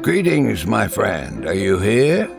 Greetings, my friend. Are you here?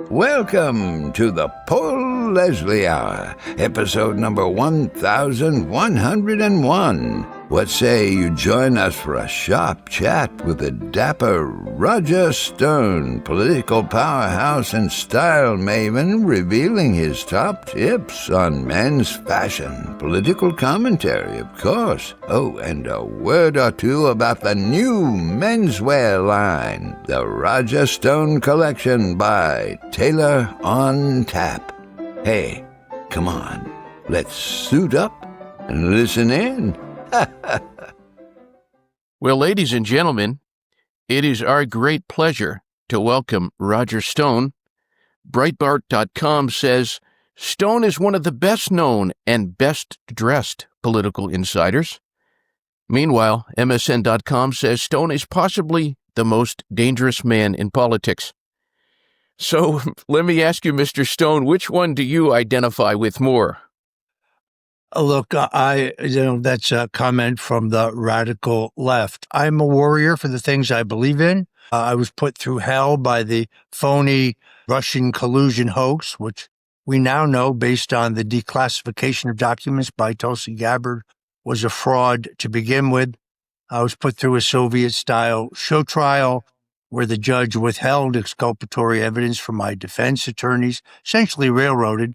Welcome to the Paul Leslie Hour, episode number 1101. What say you join us for a sharp chat with the dapper Roger Stone, political powerhouse and style maven, revealing his top tips on men's fashion, political commentary, of course. Oh, and a word or two about the new menswear line, the Roger Stone Collection by Taylor on Tap. Hey, come on, let's suit up and listen in. Well, ladies and gentlemen, it is our great pleasure to welcome Roger Stone. Breitbart.com says Stone is one of the best known and best dressed political insiders. Meanwhile, MSN.com says Stone is possibly the most dangerous man in politics. So let me ask you, Mr. Stone, which one do you identify with more? Look, that's a comment from the radical left. I'm a warrior for the things I believe in. I was put through hell by the phony Russian collusion hoax, which we now know, based on the declassification of documents by Tulsi Gabbard, was a fraud to begin with. I was put through a Soviet-style show trial where the judge withheld exculpatory evidence from my defense attorneys, essentially railroaded,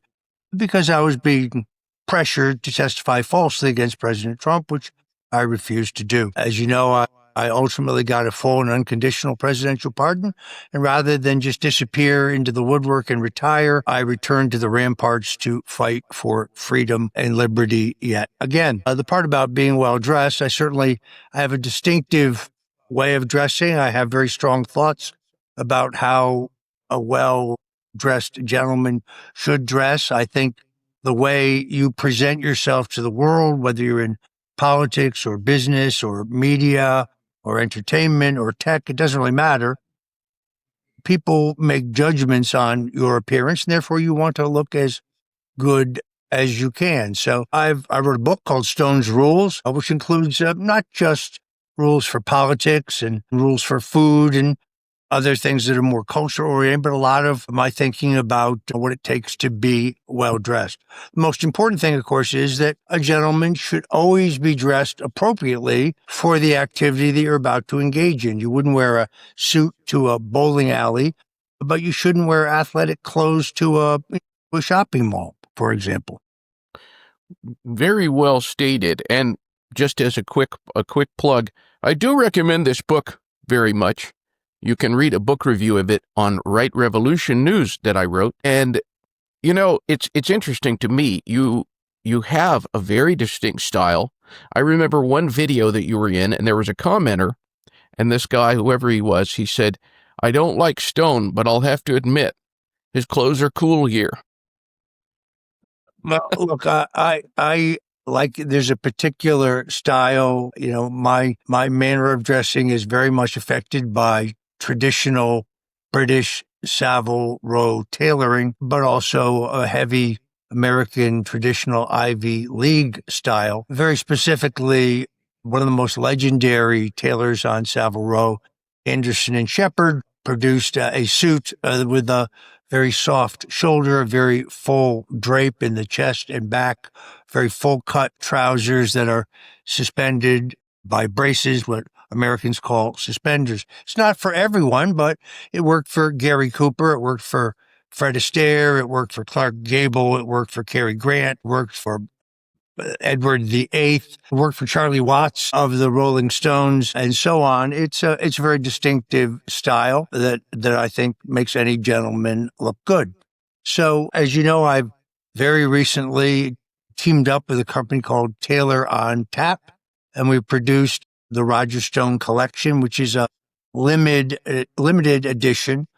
because I was being pressured to testify falsely against President Trump, which I refused to do. As you know, I ultimately got a full and unconditional presidential pardon, and rather than just disappear into the woodwork and retire, I returned to the ramparts to fight for freedom and liberty yet again. The part about being well-dressed, I have a distinctive way of dressing. I have very strong thoughts about how a well-dressed gentleman should dress. I think the way you present yourself to the world, whether you're in politics or business or media or entertainment or tech, it doesn't really matter. People make judgments on your appearance, and therefore you want to look as good as you can. So I wrote a book called Stone's Rules, which includes not just rules for politics and rules for food and other things that are more culture-oriented, but a lot of my thinking about what it takes to be well-dressed. The most important thing, of course, is that a gentleman should always be dressed appropriately for the activity that you're about to engage in. You wouldn't wear a suit to a bowling alley, but you shouldn't wear athletic clothes to a shopping mall, for example. Very well stated. And just as a quick plug, I do recommend this book very much. You can read a book review of it on Right Revolution News that I wrote. And, you know, it's interesting to me. You have a very distinct style. I remember one video that you were in, and there was a commenter, and this guy, whoever he was, he said, "I don't like Stone, but I'll have to admit, his clothes are cool here." Well, look, I like, there's a particular style. You know, my manner of dressing is very much affected by traditional British Savile Row tailoring, but also a heavy American traditional Ivy League style. Very specifically, one of the most legendary tailors on Savile Row, Anderson and Shepard, produced a suit with a very soft shoulder, a very full drape in the chest and back, very full cut trousers that are suspended by braces, what Americans call suspenders. It's not for everyone, but it worked for Gary Cooper. It worked for Fred Astaire. It worked for Clark Gable. It worked for Cary Grant. It worked for Edward VIII. It worked for Charlie Watts of the Rolling Stones, and so on. It's a very distinctive style that I think makes any gentleman look good. So, as you know, I've very recently teamed up with a company called Taylor on Tap, and we produced the Roger Stone Collection, which is a limited edition.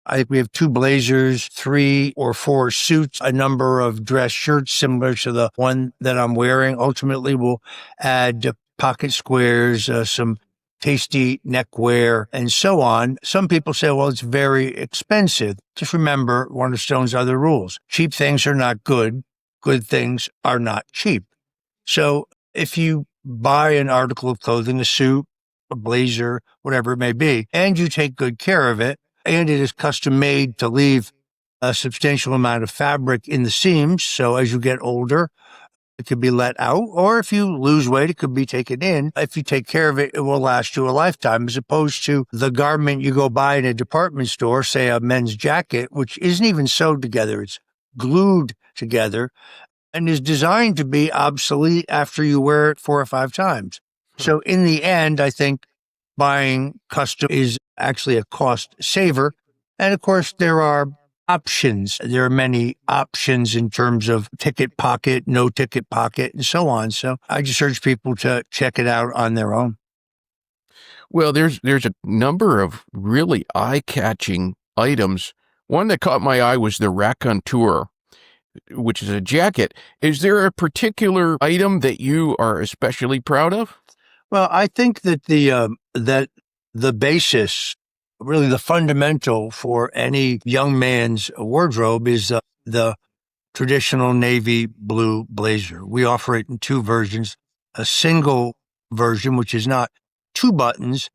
I think we have 2 blazers, 3 or 4 suits, a number of dress shirts similar to the one that I'm wearing. Ultimately, we'll add pocket squares, some tasty neckwear, and so on. Some people say, well, it's very expensive. Just remember one of Stone's other rules. Cheap things are not good. Good things are not cheap. So if you buy an article of clothing, a suit, a blazer, whatever it may be, and you take good care of it, and it is custom made to leave a substantial amount of fabric in the seams. So as you get older, it could be let out, or if you lose weight, it could be taken in. If you take care of it, it will last you a lifetime, as opposed to the garment you go buy in a department store, say a men's jacket, which isn't even sewed together. It's glued together and is designed to be obsolete after you wear it 4 or 5 times. So in the end, I think buying custom is actually a cost saver. And of course, there are options. There are many options in terms of ticket pocket, no ticket pocket, and so on. So I just urge people to check it out on their own. Well, there's a number of really eye-catching items. One that caught my eye was the raconteur, which is a jacket. Is there a particular item that you are especially proud of? Well, I think that the basis, really the fundamental for any young man's wardrobe is the traditional navy blue blazer. We offer it in 2 versions, a single version, which is not 2 buttons,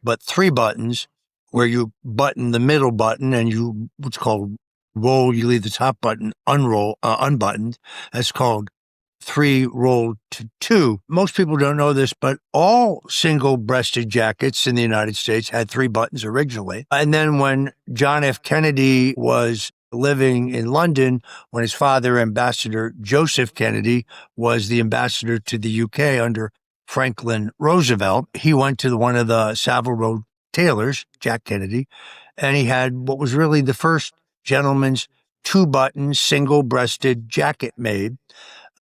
but 3 buttons, where you button the middle button and you, what's called roll, you leave the top button unbuttoned. That's called 3 rolled to 2. Most people don't know this, but all single-breasted jackets in the United States had 3 buttons originally. And then when John F. Kennedy was living in London, when his father, Ambassador Joseph Kennedy, was the ambassador to the UK under Franklin Roosevelt, he went to one of the Savile Row tailors, Jack Kennedy, and he had what was really the first gentleman's 2-button, single-breasted jacket made.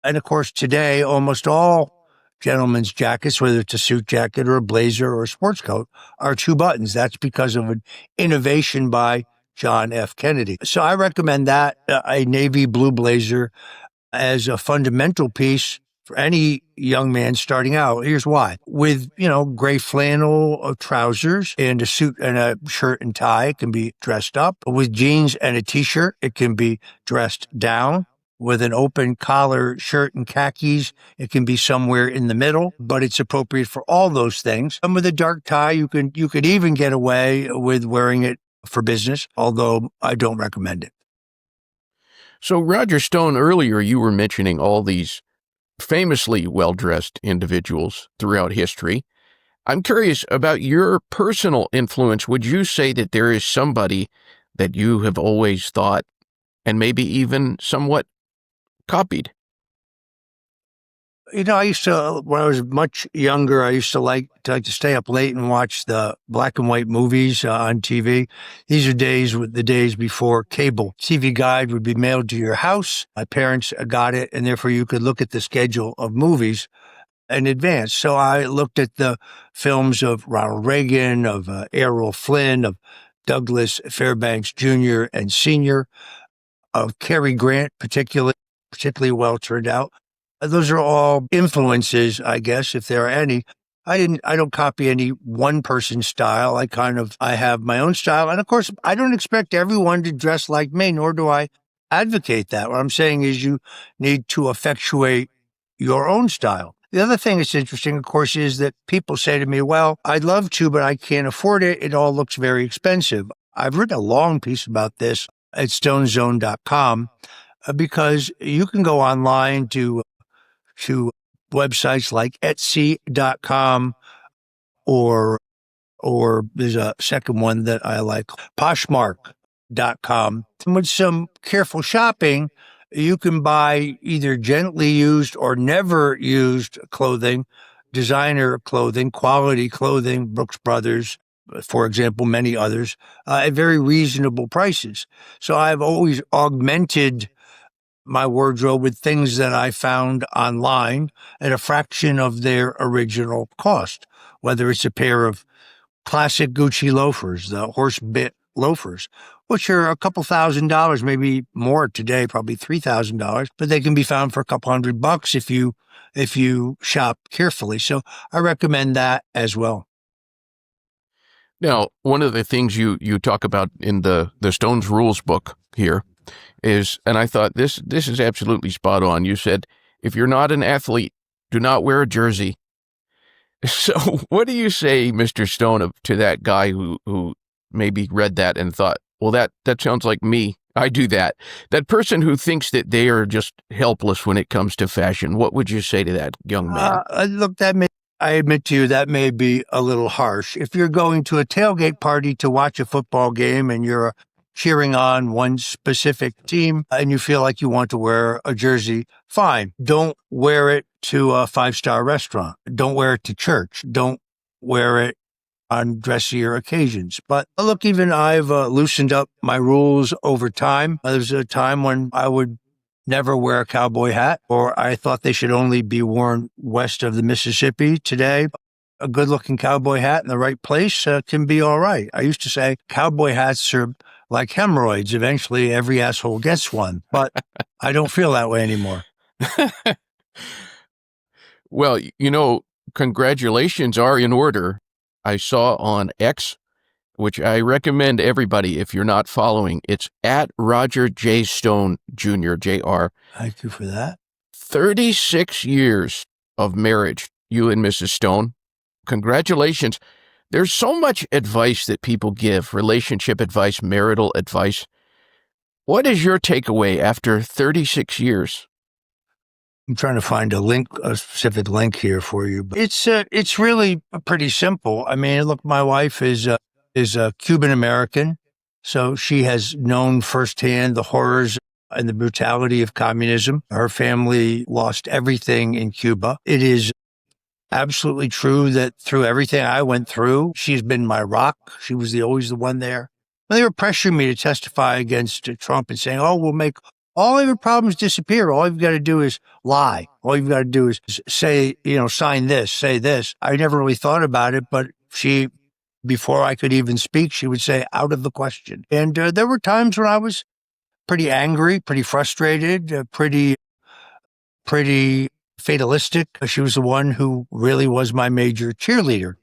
And of course, today, almost all gentlemen's jackets, whether it's a suit jacket or a blazer or a sports coat, are 2 buttons. That's because of an innovation by John F. Kennedy. So I recommend that, a navy blue blazer, as a fundamental piece for any young man starting out. Here's why. With, gray flannel trousers and a suit and a shirt and tie, it can be dressed up. With jeans and a t-shirt, it can be dressed down. With an open collar shirt and khakis, it can be somewhere in the middle, but it's appropriate for all those things. And with a dark tie, you could even get away with wearing it for business, although I don't recommend it. So, Roger Stone, earlier you were mentioning all these famously well-dressed individuals throughout history. I'm curious about your personal influence. Would you say that there is somebody that you have always thought, and maybe even somewhat copied? I used to, when I was much younger, I used to like to stay up late and watch the black and white movies on TV. These are the days before cable. TV Guide would be mailed to your house. My parents got it, and therefore you could look at the schedule of movies in advance. So I looked at the films of Ronald Reagan, of Errol Flynn, of Douglas Fairbanks Jr. and Sr., of Cary Grant, particularly well turned out. Those are all influences, I guess, if there are any. I don't copy any one person's style. I have my own style. And of course, I don't expect everyone to dress like me, nor do I advocate that. What I'm saying is you need to effectuate your own style. The other thing that's interesting, of course, is that people say to me, well, I'd love to, but I can't afford it. It all looks very expensive. I've written a long piece about this at stonezone.com because you can go online to websites like Etsy.com or there's a second one that I like, Poshmark.com. And with some careful shopping, you can buy either gently used or never used clothing, designer clothing, quality clothing, Brooks Brothers, for example, many others, at very reasonable prices. So I've always augmented my wardrobe with things that I found online at a fraction of their original cost, whether it's a pair of classic Gucci loafers, the horse bit loafers, which are a couple $1,000s, maybe more today, probably $3,000, but they can be found for a couple $100 if you shop carefully. So I recommend that as well. Now, one of the things you talk about in the Stone's Rules book here is, and I thought this is absolutely spot on. You said, if you're not an athlete, do not wear a jersey. So what do you say, Mr. Stone, to that guy who maybe read that and thought, well, that sounds like me. I do that. That person who thinks that they are just helpless when it comes to fashion. What would you say to that young man? Look, I admit to you, that may be a little harsh. If you're going to a tailgate party to watch a football game and you're cheering on one specific team and you feel like you want to wear a jersey, fine. Don't wear it to a five-star restaurant. Don't wear it to church. Don't wear it on dressier occasions. But look, even I've loosened up my rules over time. There was a time when I would never wear a cowboy hat, or I thought they should only be worn west of the Mississippi. Today, a good-looking cowboy hat in the right place can be all right. I used to say cowboy hats are like hemorrhoids. Eventually, every asshole gets one. But I don't feel that way anymore. Well, congratulations are in order. I saw on X, which I recommend everybody if you're not following. It's at Roger J. Stone Jr., Jr. Thank you for that. 36 years of marriage, you and Mrs. Stone. Congratulations. There's so much advice that people give, relationship advice, marital advice. What is your takeaway after 36 years? I'm trying to find a specific link here for you. But it's really pretty simple. I mean, look, my wife is a Cuban American, so she has known firsthand the horrors and the brutality of communism. Her family lost everything in Cuba. It is absolutely true that through everything I went through, she's been my rock. She was always the one there. They were pressuring me to testify against Trump and saying, "Oh, we'll make all of your problems disappear. All you've got to do is lie. All you've got to do is say, sign this, say this." I never really thought about it, but before I could even speak, she would say, "Out of the question." And there were times when I was pretty angry, pretty frustrated, pretty fatalistic. She was the one who really was my major cheerleader.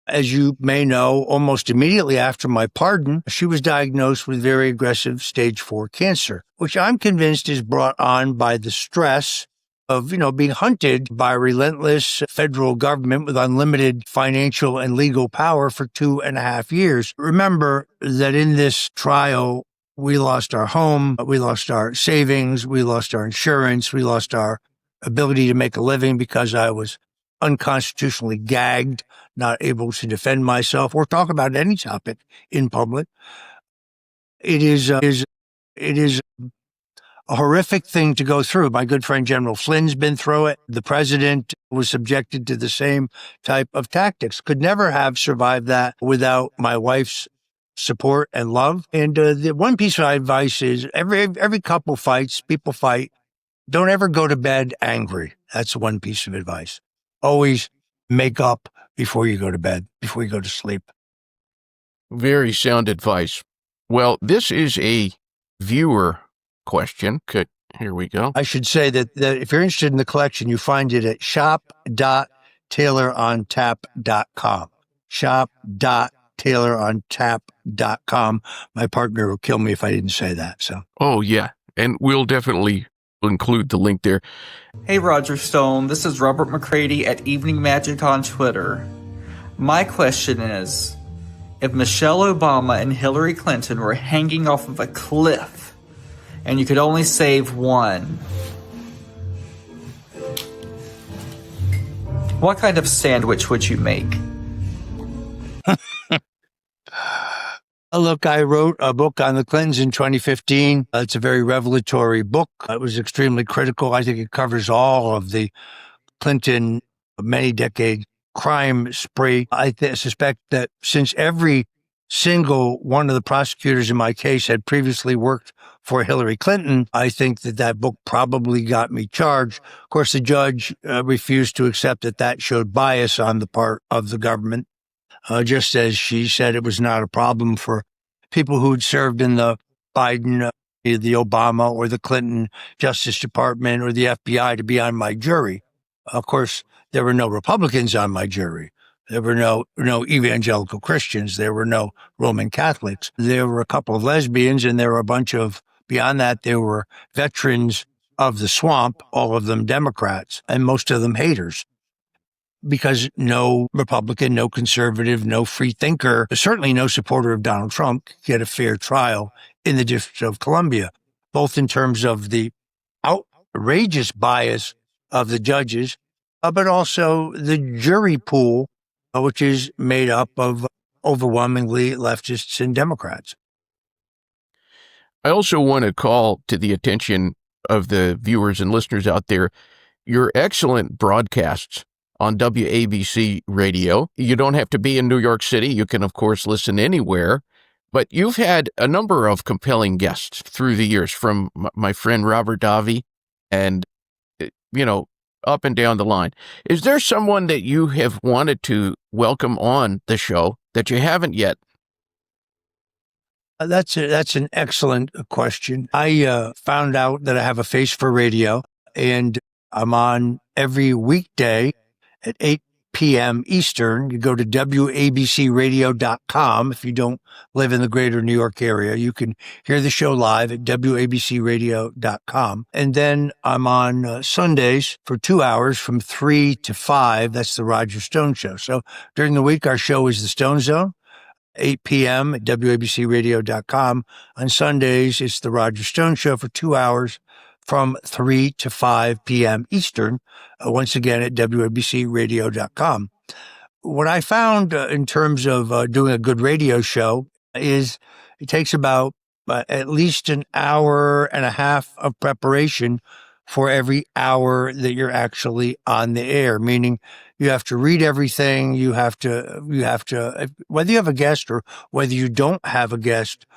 As you may know, almost immediately after my pardon, she was diagnosed with very aggressive stage 4 cancer, which I'm convinced is brought on by the stress of, being hunted by a relentless federal government with unlimited financial and legal power for 2.5 years. Remember that in this trial, we lost our home, we lost our savings, we lost our insurance, we lost our ability to make a living because I was unconstitutionally gagged, not able to defend myself or talk about any topic in public. It is a horrific thing to go through. My good friend General Flynn's been through it. The president was subjected to the same type of tactics. Could never have survived that without my wife's support and love. And the one piece of advice is every couple fights, people fight. Don't ever go to bed angry. That's one piece of advice. Always make up before you go to bed, before you go to sleep. Very sound advice. Well, this is a viewer question. Here we go. I should say that if you're interested in the collection, you find it at shop.tailorontap.com. Shop.tailorontap.com. My partner will kill me if I didn't say that. So. Oh, yeah. And we'll definitely include the link there. Hey, Roger Stone. This is Robert McCready at Evening Magic on Twitter. My question is, if Michelle Obama and Hillary Clinton were hanging off of a cliff and you could only save one, what kind of sandwich would you make? Look, I wrote a book on the Clintons in 2015. It's a very revelatory book. It was extremely critical. I think it covers all of the Clinton many-decade crime spree. I suspect that since every single one of the prosecutors in my case had previously worked for Hillary Clinton, I think that book probably got me charged. Of course, the judge refused to accept that showed bias on the part of the government. Just as she said it was not a problem for people who'd served in the Biden, the Obama, or the Clinton Justice Department or the FBI to be on my jury. Of course, there were no Republicans on my jury. There were no evangelical Christians. There were no Roman Catholics. There were a couple of lesbians, and there were a bunch of, beyond that, there were veterans of the swamp, all of them Democrats, and most of them haters. because no Republican, no conservative, no free thinker, certainly no supporter of Donald Trump get a fair trial in the District of Columbia, both in terms of the outrageous bias of the judges, but also the jury pool, which is made up of overwhelmingly leftists and Democrats. I also want to call to the attention of the viewers and listeners out there your excellent broadcasts on WABC radio. You don't have to be in New York City. You can, of course, listen anywhere. But you've had a number of compelling guests through the years, from my friend Robert Davi and, up and down the line. Is there someone that you have wanted to welcome on the show that you haven't yet? That's an excellent question. I found out that I have a face for radio, and I'm on every weekday at 8 p.m. Eastern. You go to WABCradio.com. If you don't live in the greater New York area, you can hear the show live at WABCradio.com. And then I'm on Sundays for 2 hours from 3 to 5. That's the Roger Stone Show. So during the week, our show is the Stone Zone, 8 p.m. at WABCradio.com. On Sundays, it's the Roger Stone Show for 2 hours from 3 to 5 p.m. Eastern, once again at WABCradio.com. What I found in terms of doing a good radio show is it takes about at least an hour and a half of preparation for every hour that you're actually on the air, meaning you have to read everything. You have to, whether you have a guest or whether you don't have a guest,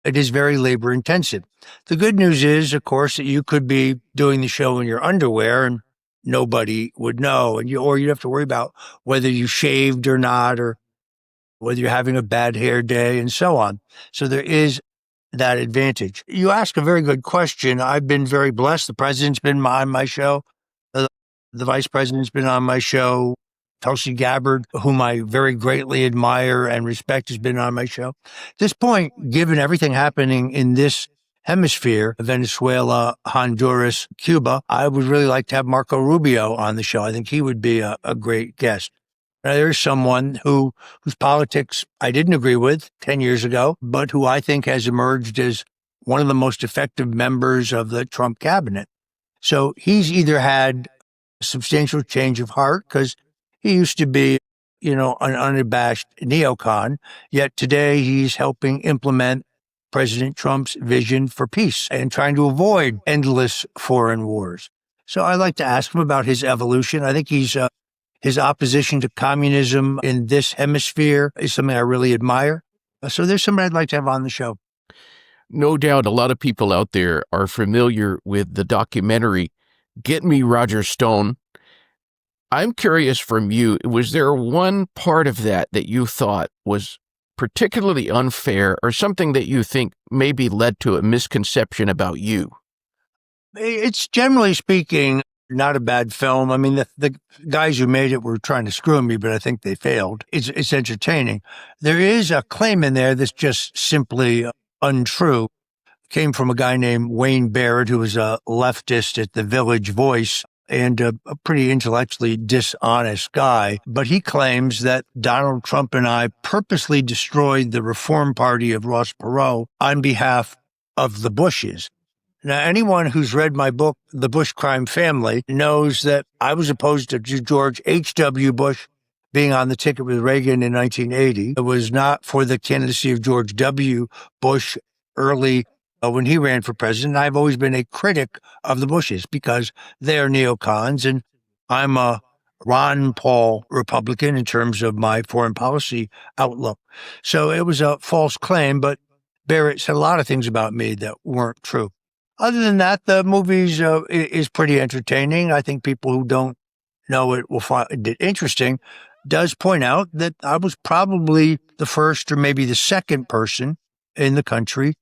it is very labor intensive. The good news is, of course, that you could be doing the show in your underwear and nobody would know. Or you'd have to worry about whether you shaved or not, or whether you're having a bad hair day and so on. So there is that advantage. You ask a very good question. I've been very blessed. The president's been on my show. The vice president's been on my show. Tulsi Gabbard, whom I very greatly admire and respect, has been on my show. At this point, given everything happening in this hemisphere, Venezuela, Honduras, Cuba, I would really like to have Marco Rubio on the show. I think he would be a great guest. Now, there's someone whose politics I didn't agree with 10 years ago, but who I think has emerged as one of the most effective members of the Trump cabinet. So he's either had a substantial change of heart, because he used to be, an unabashed neocon, yet today he's helping implement President Trump's vision for peace and trying to avoid endless foreign wars. So I'd like to ask him about his evolution. I think his opposition to communism in this hemisphere is something I really admire. So there's somebody I'd like to have on the show. No doubt a lot of people out there are familiar with the documentary Get Me Roger Stone. I'm curious from you, was there one part of that you thought was particularly unfair, or something that you think maybe led to a misconception about you? It's, generally speaking, not a bad film. I mean, the guys who made it were trying to screw me, but I think they failed. It's entertaining. There is a claim in there that's just simply untrue. It came from a guy named Wayne Barrett, who was a leftist at the Village Voice and a pretty intellectually dishonest guy. But he claims that Donald Trump and I purposely destroyed the Reform Party of Ross Perot on behalf of the Bushes. Now, anyone who's read my book, The Bush Crime Family, knows that I was opposed to George H.W. Bush being on the ticket with Reagan in 1980. It was not for the candidacy of George W. Bush early when he ran for president. I've always been a critic of the Bushes because they're neocons, and I'm a Ron Paul Republican in terms of my foreign policy outlook. So it was a false claim, but Barrett said a lot of things about me that weren't true. Other than that, the movie is pretty entertaining. I think people who don't know it will find it interesting. Does point out that I was probably the first or maybe the second person in the country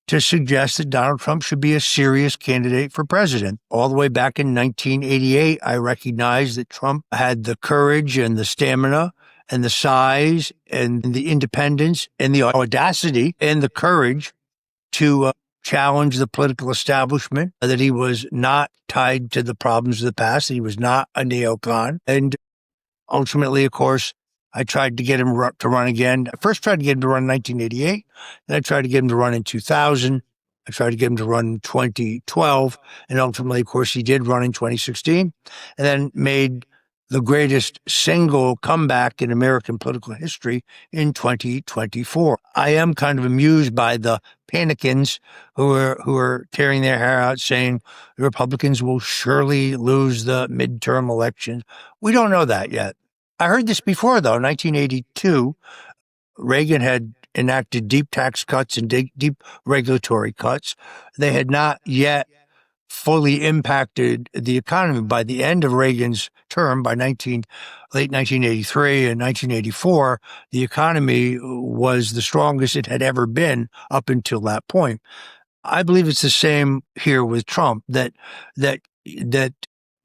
to suggest that Donald Trump should be a serious candidate for president. All the way back in 1988, I recognized that Trump had the courage and the stamina and the size and the independence and the audacity and the courage to challenge the political establishment, that he was not tied to the problems of the past, that he was not a neocon. And Ultimately, of course, I tried to get him to run again. I first tried to get him to run in 1988, then I tried to get him to run in 2000. I tried to get him to run in 2012, and ultimately, of course, he did run in 2016, and then made the greatest single comeback in American political history in 2024. I am kind of amused by the panicans who are tearing their hair out saying the Republicans will surely lose the midterm elections. We don't know that yet. I heard this before, though. 1982, Reagan had enacted deep tax cuts and deep regulatory cuts. They had not yet fully impacted the economy. By the end of Reagan's term, by late 1983 and 1984, the economy was the strongest it had ever been up until that point. I believe it's the same here with Trump, that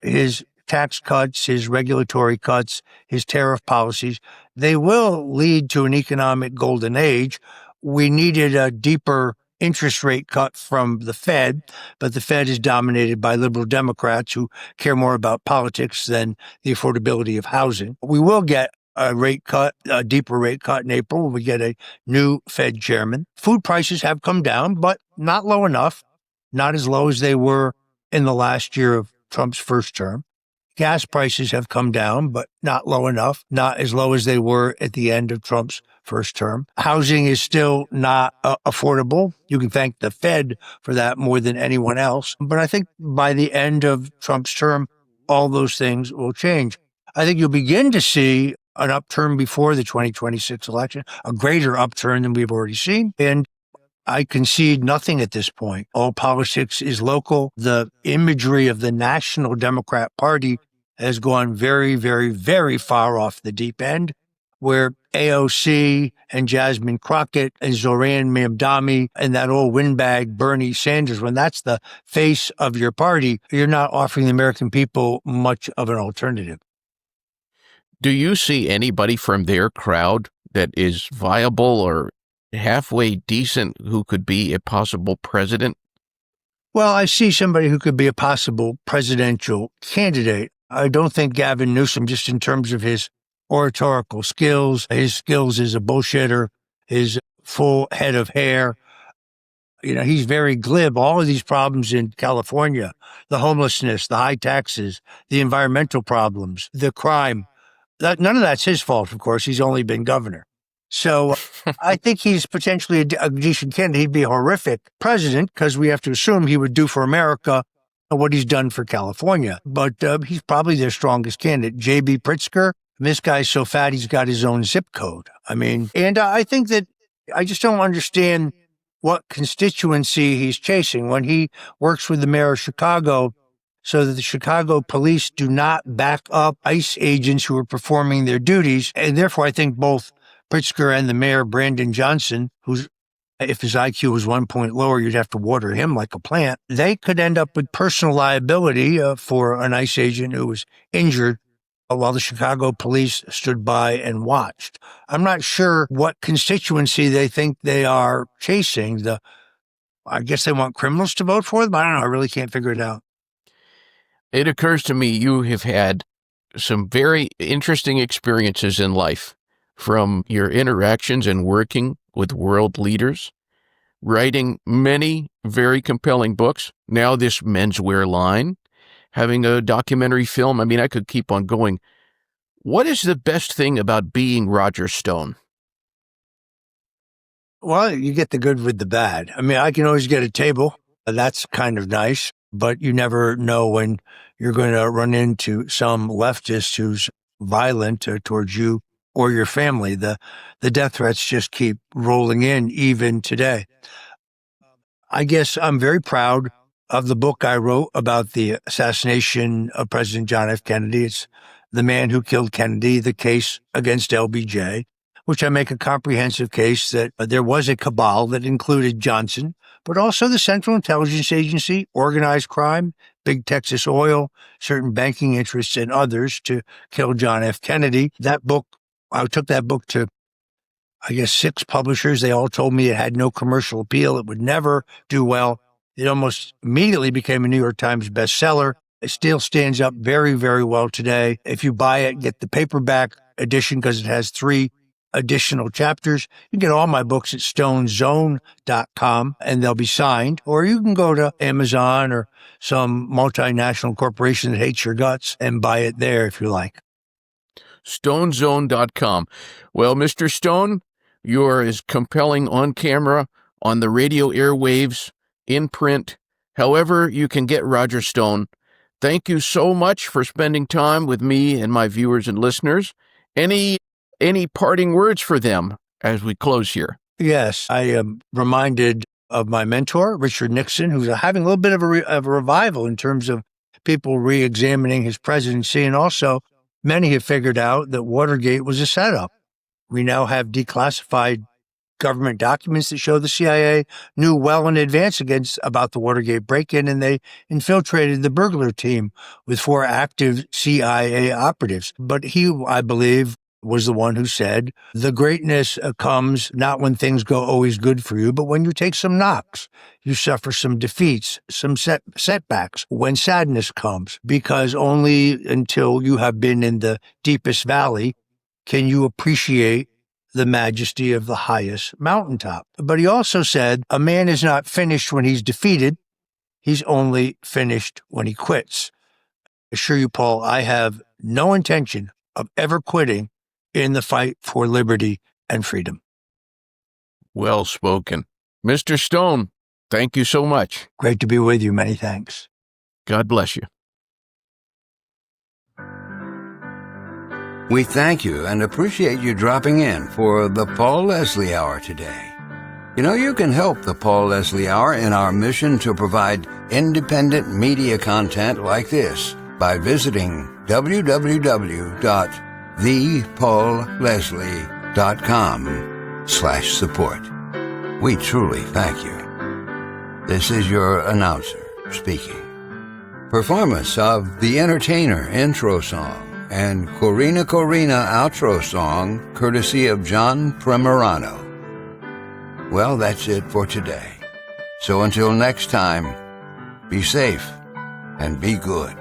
his tax cuts, his regulatory cuts, his tariff policies, they will lead to an economic golden age. We needed a deeper interest rate cut from the Fed, but the Fed is dominated by liberal Democrats who care more about politics than the affordability of housing. We will get a rate cut, a deeper rate cut in April when we get a new Fed chairman. Food prices have come down, but not low enough, not as low as they were in the last year of Trump's first term. Gas prices have come down, but not low enough, not as low as they were at the end of Trump's first term. Housing is still not affordable. You can thank the Fed for that more than anyone else. But I think by the end of Trump's term, all those things will change. I think you'll begin to see an upturn before the 2026 election, a greater upturn than we've already seen. And I concede nothing at this point. All politics is local. The imagery of the National Democrat Party has gone very, very, very far off the deep end, where AOC and Jasmine Crockett and Zoran Mamdani and that old windbag Bernie Sanders, when that's the face of your party, you're not offering the American people much of an alternative. Do you see anybody from their crowd that is viable or halfway decent who could be a possible president? Well, I see somebody who could be a possible presidential candidate. I don't think Gavin Newsom, just in terms of his oratorical skills, his skills as a bullshitter, his full head of hair. He's very glib. All of these problems in California, the homelessness, the high taxes, the environmental problems, the crime, none of that's his fault, of course. He's only been governor. So I think he's potentially a decent candidate. He'd be a horrific president because we have to assume he would do for America what he's done for California. But he's probably their strongest candidate. J.B. Pritzker, this guy's so fat he's got his own zip code. And I think that I just don't understand what constituency he's chasing when he works with the mayor of Chicago so that the Chicago police do not back up ICE agents who are performing their duties. And therefore, I think both Pritzker and the mayor, Brandon Johnson, who's, if his IQ was 1 point lower, you'd have to water him like a plant. They could end up with personal liability for an ICE agent who was injured while the Chicago police stood by and watched. I'm not sure what constituency they think they are chasing. I guess they want criminals to vote for them. I don't know. I really can't figure it out. It occurs to me you have had some very interesting experiences in life, from your interactions and working with world leaders, writing many very compelling books, now this menswear line, having a documentary film. I could keep on going. What is the best thing about being Roger Stone? Well, you get the good with the bad. I can always get a table. That's kind of nice, but you never know when you're going to run into some leftist who's violent towards you or your family. The death threats just keep rolling in even today. I guess I'm very proud of the book I wrote about the assassination of President John F. Kennedy. It's The Man Who Killed Kennedy, the case against LBJ, which I make a comprehensive case that there was a cabal that included Johnson, but also the Central Intelligence Agency, organized crime, Big Texas Oil, certain banking interests, and others to kill John F. Kennedy. I took that book to, 6 publishers. They all told me it had no commercial appeal. It would never do well. It almost immediately became a New York Times bestseller. It still stands up very, very well today. If you buy it, get the paperback edition because it has 3 additional chapters. You can get all my books at stonezone.com and they'll be signed, or you can go to Amazon or some multinational corporation that hates your guts and buy it there if you like. Stonezone.com. Well, Mr. Stone, you are as compelling on camera, on the radio airwaves, in print, however you can get Roger Stone. Thank you so much for spending time with me and my viewers and listeners. Any parting words for them as we close here? Yes, I am reminded of my mentor, Richard Nixon, who's having a little bit of a revival in terms of people re-examining his presidency. And also, many have figured out that Watergate was a setup. We now have declassified government documents that show the CIA knew well in advance about the Watergate break-in, and they infiltrated the burglar team with 4 active CIA operatives. But he, I believe, was the one who said, the greatness comes not when things go always good for you, but when you take some knocks, you suffer some defeats, some setbacks, when sadness comes, because only until you have been in the deepest valley can you appreciate the majesty of the highest mountaintop. But he also said, a man is not finished when he's defeated. He's only finished when he quits. I assure you, Paul, I have no intention of ever quitting in the fight for liberty and freedom. Well spoken. Mr. Stone, thank you so much. Great to be with you. Many thanks. God bless you. We thank you and appreciate you dropping in for the Paul Leslie Hour today. You know, you can help the Paul Leslie Hour in our mission to provide independent media content like this by visiting www.thepaulleslie.com/support. We truly thank you. This is your announcer speaking. Performance of The Entertainer intro song and Corina outro song, courtesy of John Primorano. Well, that's it for today. So until next time, be safe and be good.